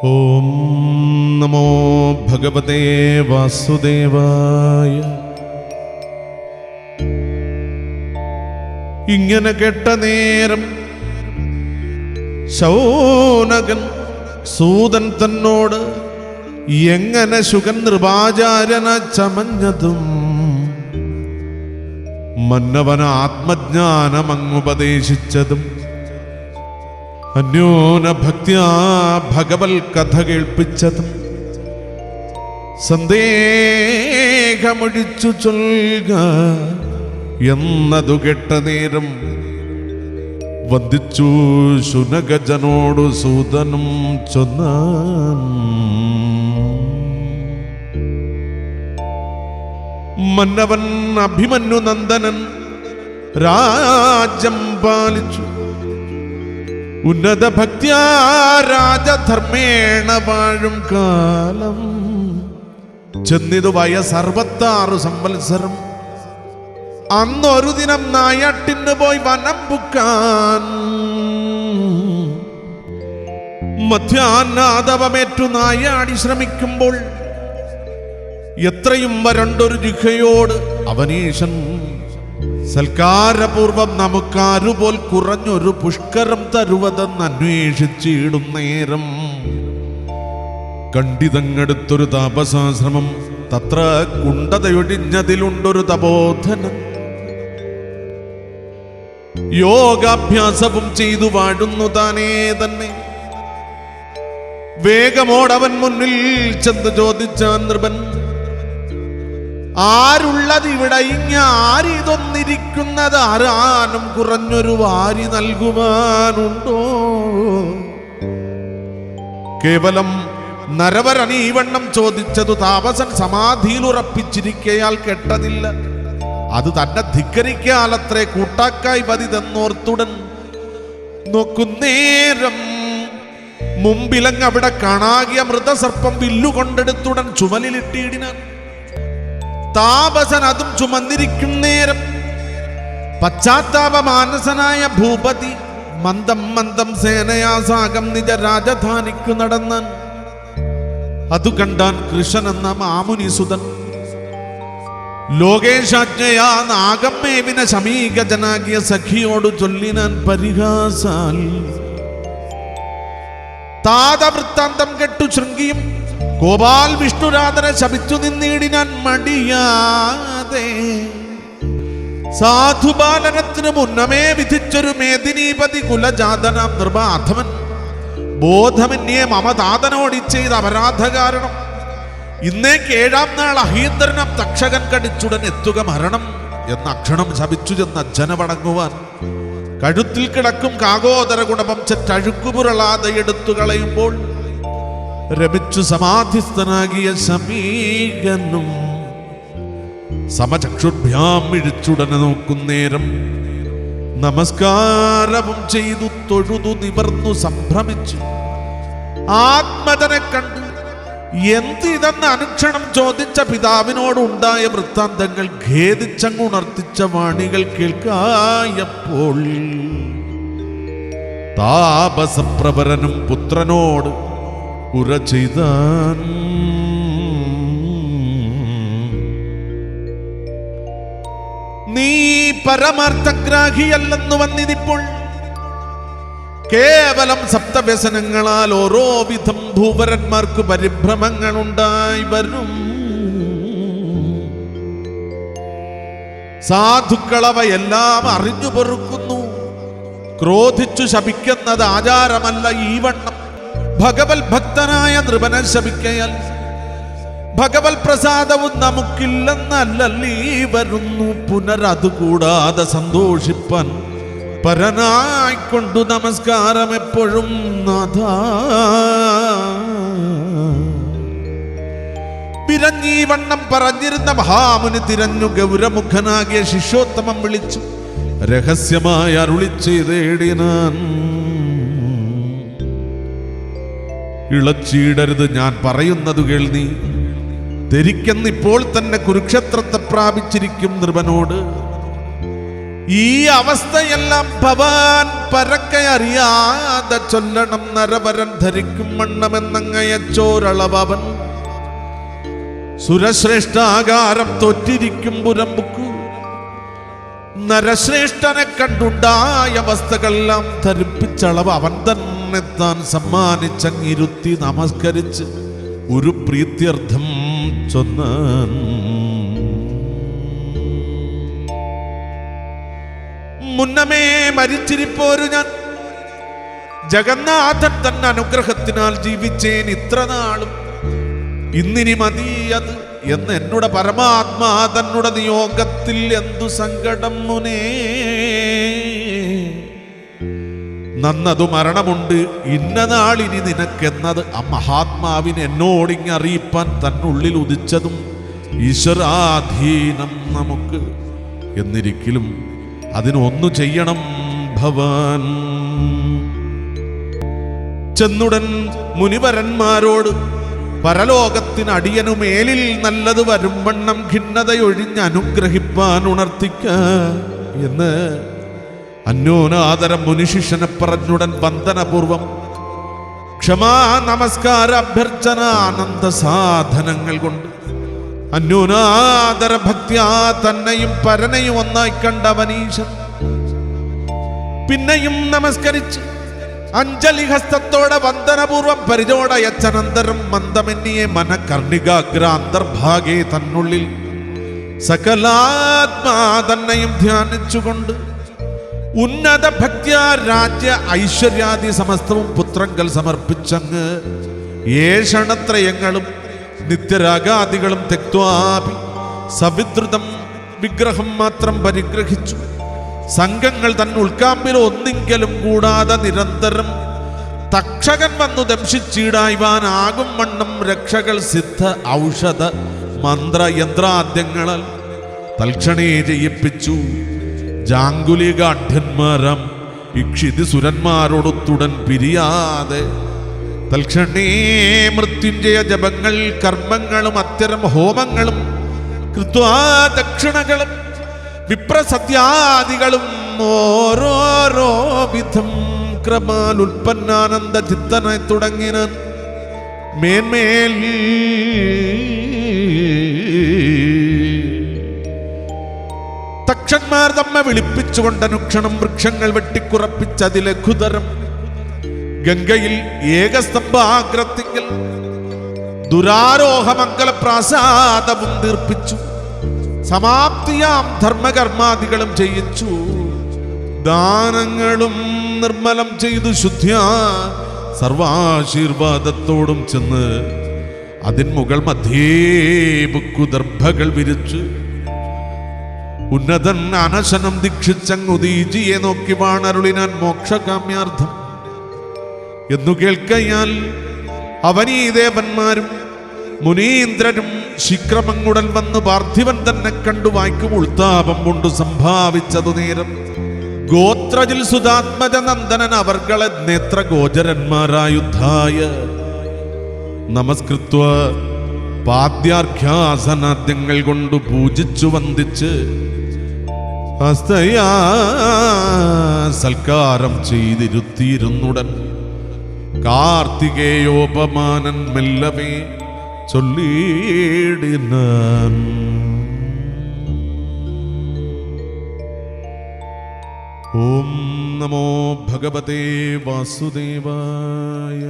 ഓം നമോ ഭഗവതേ വാസുദേവായ. ഇങ്ങനെ കേട്ട നേരം ശൗനകൻ സൂതൻ തന്നോട് എങ്ങനെ ശുകൻ നൃപാചാരന ചമഞ്ഞതും മന്നവന ആത്മജ്ഞാനമങ്ങുപദേശിച്ചതും അന്യോന ഭക്ത്യാ ഭഗവൽ കഥ കേൾപ്പിച്ചതും സന്ദേഹമൊഴിച്ചു ചൊൽക എന്നതു കേട്ട നേരം വന്ദിച്ചു ശുനകജനോടു സൂതനും ചൊന്നാൻ. മന്നവൻ അഭിമന്യു നന്ദനൻ രാജ്യം പാലിച്ചു. ഉന്നത ഭക്ത്യാ രാജധർമ്മേണ വാഴും കാലം ചെന്നിതു വയസ്സ് 66 സംവത്സരം. അന്നൊരു ദിനം നായാട്ടിന് പോയി വനം പുക്കാൻ. മധ്യാഹ്നാദവമേറ്റു നായാടി ശ്രമിക്കുമ്പോൾ എത്രയും വരണ്ടൊരു ജിഹയോട് അവനീശൻ സൽക്കാരപൂർവം നമുക്കാരുപോൽ കുറഞ്ഞൊരു പുഷ്കരം തരുവതെന്ന് അന്വേഷിച്ചിടും നേരം കണ്ടിതങ്ങടുത്തൊരു താപസാശ്രമം. തത്ര കുണ്ടതയൊഴിഞ്ഞതിലുണ്ടൊരു തപോധനൻ. യോഗാഭ്യാസവും ചെയ്തു വാഴുന്നു താനേ തന്നെ. വേഗമോടവൻ മുന്നിൽ ചെന്ന് ചോദിച്ചാൻ നൃപൻ, ആരുള്ളത് ഇവിടെ? ആരിതൊന്നിരിക്കുന്നത്? ആരാനും കുറഞ്ഞൊരു വാരി നൽകുവാനുണ്ടോ? കേവലം നരവരണീവണ്ണം ചോദിച്ചതു താപസൻ സമാധിയിലുറപ്പിച്ചിരിക്കയാൽ കെട്ടതില്ല. അത് തന്നെ ധിക്കരിക്കാലത്രേ കൂട്ടാക്കായി പതിതെന്നോർത്തുടൻ നോക്കുന്നേരം മുമ്പിലങ്ങ് അവിടെ കാണാകിയ മൃതസർപ്പം വില്ലുകൊണ്ടെടുത്തുടൻ ചുമലിലിട്ടിടിനാൻ. താപസൻ അതും ചുമന്നിരിക്കും നേരം പശ്ചാത്താപമാനസനായ ഭൂപതി മന്ദം മന്ദം സേനയാസാകം നിജ രാജധാനിക്കു നടന്നാൻ. അതു കണ്ടാൻ കൃഷ്ണൻ എന്ന മാമുനിസുതൻ. ലോകേശാജ്ഞയാ നാഗമ്മേവിന ശമീകജനാകിയ സഖിയോടു ചൊല്ലിനാൻ പരിഹാസാൽ. താതവൃത്താന്തം കെട്ടു ശൃംഗിയും ഗോപാൽ വിഷ്ണുരാധനെ ശപിച്ചു നിന്നിടിനാൻ മടിയാതെ. സാധുപാലനത്തിനു മുന്നമേ വിധിച്ചൊരു മേദിനീപതി കുലജാതനാം നൃപാധവൻ ബോധമന്യേ മമതാതനോടി ചെയ്ത അപരാധ കാരണം ഇന്നേക്ക് 7-ാം നാൾ അഹീന്ദ്രനം തക്ഷകൻ കടിച്ചുടൻ എത്തുക മരണം എന്ന അക്ഷണം ശപിച്ചു ചെന്ന് അജ്ജന വണങ്ങുവാൻ കഴുത്തിൽ കിടക്കും കാകോദര ഗുണപം ചെറ്റഴുക്കുപുരളാതെ എടുത്തു കളയുമ്പോൾ രമിച്ചു സമാധിസ്ഥനാകിയ ശമീകനും സമചക്ഷുഭ്യാം ഇഴിച്ചുടനെ നോക്കുന്നേരം നമസ്കാരവും ചെയ്തു തൊഴുതു നിവർന്നു സംഭ്രമിച്ചു ആത്മജനെ കണ്ടു. എന്തിതെന്ന് അനുക്ഷണം ചോദിച്ച പിതാവിനോട് ഉണ്ടായ വൃത്താന്തങ്ങൾ ഖേദിച്ചങ്ങുണർത്തിച്ച വാണികൾ കേൾക്കായപ്പോൾ താപസപ്രവരനും പുത്രനോട് ഉര ചെയ്താൻ. നീ പരമാർത്ഥഗ്രാഹിയല്ലെന്ന് വന്നിതിപ്പോൾ കേവലം സപ്തവ്യസനങ്ങളാൽ ഓരോ വിധം ഭൂവരന്മാർക്ക് പരിഭ്രമങ്ങൾ ഉണ്ടായി വരും. സാധുക്കളവയെല്ലാം അറിഞ്ഞു പൊറുക്കുന്നു. ക്രോധിച്ചു ശപിക്കുന്നത് ആചാരമല്ല. ഈ വണ്ണം ഭഗവൽ ഭക്തനായ നൃപനെ ശപിക്കയാൽ ഭഗവൽ പ്രസാദവും നമുക്കില്ലെന്നല്ലീ വരുന്നു. പുനരതുകൂടാതെ സന്തോഷിപ്പാൻ പരനായിക്കൊണ്ടു നമസ്കാരം എപ്പോഴും നാഥ. പിരഞ്ഞീ വണ്ണം പറഞ്ഞിരുന്ന മഹാമുനി തിരഞ്ഞു ഗൗരമുഖനാകിയ ശിഷ്യോത്തമം വിളിച്ചു രഹസ്യമായി അരുളി ചെയ്തേടിനാൻ. ഇളച്ചിടരുത്, ഞാൻ പറയുന്നത് കേൾനീ. ധരിക്കുന്നിപ്പോൾ തന്നെ കുരുക്ഷേത്രത്തെ പ്രാപിച്ചിരിക്കും നൃപനോട് ഈ അവസ്ഥയെല്ലാം ഭവാൻ പരക്കെ അറിയാതെ ചൊല്ലണം. നരവരൻ ധരിക്കും വണ്ണമെന്നങ്ങയച്ചോരളവൻ സുരശ്രേഷ്ഠാകാരം തോറ്റിരിക്കും പുരമ്പുക്കു. നരശ്രേഷ്ഠനെ കണ്ടുണ്ടായ അവസ്ഥകളെല്ലാം ധരിപ്പിച്ചളവ് അവൻ തന്നെ താൻ സമ്മാനിച്ചങ്ങിരുത്തി നമസ്കരിച്ച് ഒരു പ്രീത്യർത്ഥം ചൊന്നാൻ. മുന്നമേ മരിച്ചിരിപ്പോരു ഞാൻ ജഗന്നാഥൻ തന്നെ അനുഗ്രഹത്തിനാൽ ജീവിച്ചേൻ ഇത്ര നാളും. ഇന്നിനി മതിയത് എന്ന് എന്നോട് പരമാത്മാ തന്നുടെ നിയോഗത്തിൽ എന്തു സങ്കടം മുനേ. നന്നതു മരണമുണ്ട് ഇന്നനാളിനി നിനക്കെന്നത് ആ മഹാത്മാവിന് എന്നോടിങ്ങറിയിപ്പാൻ തന്നുള്ളിൽ ഉദിച്ചതും ഈശ്വരാധീനം നമുക്ക്. എന്നിരിക്കലും അതിനൊന്നു ചെയ്യണം ഭവാൻ. ചെന്നുടൻ മുനിവരന്മാരോട് പരലോകത്തിന് അടിയനുമേലിൽ നല്ലത് വരും വണ്ണം ഖിന്നതയൊഴിഞ്ഞ് അനുഗ്രഹിപ്പാൻ ഉണർത്തിക്ക എന്ന് അന്യോനാദരം മുനിശിഷ്യനെ പറഞ്ഞുടൻ വന്ദനപൂർവം ക്ഷമാ നമസ്കാര അഭ്യർച്ചന ആനന്ദ സാധനങ്ങൾ കൊണ്ട് അന്യോനാദര ഭക്തിയാ തന്നെയും പരനെയും ഒന്നായി കണ്ട അവനീശൻ പിന്നെയും നമസ്കരിച്ച് അഞ്ജലി ഹസ്തത്തോടെ വന്ദനപൂർവം പരിചോടയച്ചനന്തരം മന്ദമെന്നിയെ മനകർണികാഗ്രാന്തർഭാഗേ തന്നുള്ളിൽ സകലാത്മാ തന്നെയും ധ്യാനിച്ചുകൊണ്ട് ഉന്നത ഭക്തിയ രാജ്യ ഐശ്വര്യാദി സമസ്തവും പുത്രങ്കൽ സമർപ്പിച്ചങ്ങ് ഏഷണത്രയങ്ങളും നിത്യരാഗാദികളും തെക്വാപി സവിദ്രുതം വിഗ്രഹം മാത്രം പരിഗ്രഹിച്ചു. സംഘങ്ങൾ തന്നെ ഉൾക്കാമ്പിൽ ഒന്നെങ്കിലും കൂടാതെ നിരന്തരം തക്ഷകൻ വന്നു ദംശിച്ചിടായ്വാനാകും വണ്ണം രക്ഷകൾ സിദ്ധ ഔഷധ മന്ത്രയന്ത്രാദ്യങ്ങളാൽ തൽക്ഷണേ ചെയ്യിപ്പിച്ചു. ജാങ്കുലികാഢ്യന്മാരം ഇക്ഷിതി സുരന്മാരോടൊത്തുടൻ പിരിയാതെ തൽക്ഷണേ മൃത്യുഞ്ജയ ജപങ്ങൾ കർമ്മങ്ങളും അത്തരം ഹോമങ്ങളും കൃത്വാ ദക്ഷിണകളും വിപ്രസത്യാദികളും ഓരോരോ വിധം ക്രമാൽ ഉൽപ്പന്നാനന്ദ ചിത്തനായി തുടങ്ങിനാൻ. മേന്മേൽ തക്ഷന്മാർ തമ്മെ വിളിപ്പിച്ചുകൊണ്ട് അനുക്ഷണം വൃക്ഷങ്ങൾ വെട്ടിക്കുറപ്പിച്ചതി ലഘുതരം ഗംഗയിൽ ഏകസ്തംഭാഗ്രത്തിങ്കൽ ദുരാരോഹമംഗല പ്രാസാദവും തീർപ്പിച്ചു. സമാപ്തിയാം ധർമ്മകർമാദികളും ചെയ്യിച്ചു. ദാനങ്ങളും നിർമ്മലം ചെയ്തു ശുദ്ധ്യാ സർവാശീർവാദത്തോടും ചെന്ന് അതിൻ മുകൾ മധ്യേ ബുക്കുദർഭകൾ വിരിച്ച് ഉന്നതൻ അനശനം ദീക്ഷിച്ചങ്ങുദീജിയെ നോക്കി വാണരുളിനാൻ മോക്ഷകാമ്യാർത്ഥം എന്നു കേൾക്കയാൽ അവനീ ദേവന്മാരും മുനീന്ദ്രനും ശിക്രമങ്ങുടൽ വന്ന് പാർത്ഥിവൻ തന്നെ കണ്ടു വായിക്കും ഉൾത്താപം കൊണ്ട് സംഭാവിച്ചതു നേരം ഗോത്രജിൽ സുതാത്മജ നന്ദനൻ അവർകളെ നേത്രഗോചരന്മാരായുദ്ധായ നമസ്കൃത്വ പാദ്യാർഘ്യാസനാദ്യങ്ങൾ കൊണ്ട് പൂജിച്ചു വന്ദിച്ച് ഹസ്തയാ സൽക്കാരം ചെയ്തിരുത്തിയിരുന്നുടൻ കാർത്തികേയോപമാനൻ മെല്ലവേ ചൊല്ലിയിടിനാൻ. ഓം നമോ ഭഗവതേ വാസുദേവായ.